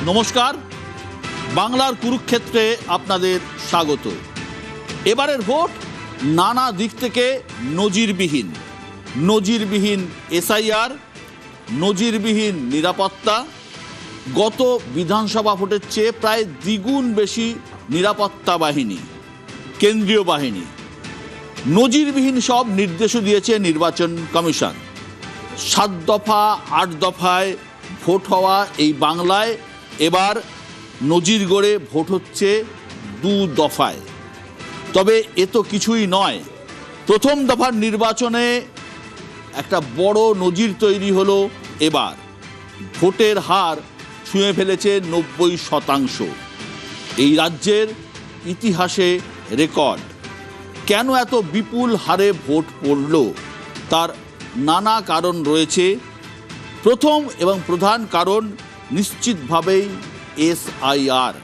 নমস্কার, বাংলার কুরুক্ষেত্রে আপনাদের স্বাগত। এবারের ভোট নানা দিক থেকে নজিরবিহীন এসআইআর, নজিরবিহীন নিরাপত্তা, গত বিধানসভা ভোটের চেয়ে প্রায় দ্বিগুণ বেশি নিরাপত্তা বাহিনী, কেন্দ্রীয় বাহিনী, নজিরবিহীন সব নির্দেশও দিয়েছে নির্বাচন কমিশন। 7 দফা 8 দফায় ভোট হওয়া এই বাংলায় এবার নজির গড়ে ভোট হচ্ছে 2 দফায়। তবে এ তো কিছুই নয়। প্রথম দফার নির্বাচনে একটা বড় নজির তৈরি হলো। এবার ভোটের হার ছুঁয়ে ফেলেছে 90%। এই রাজ্যের ইতিহাসে রেকর্ড। কেন এত বিপুল হারে ভোট পড়ল তার নানা কারণ রয়েছে। প্রথম এবং প্রধান কারণ নিশ্চিতভাবেই এসআইআর।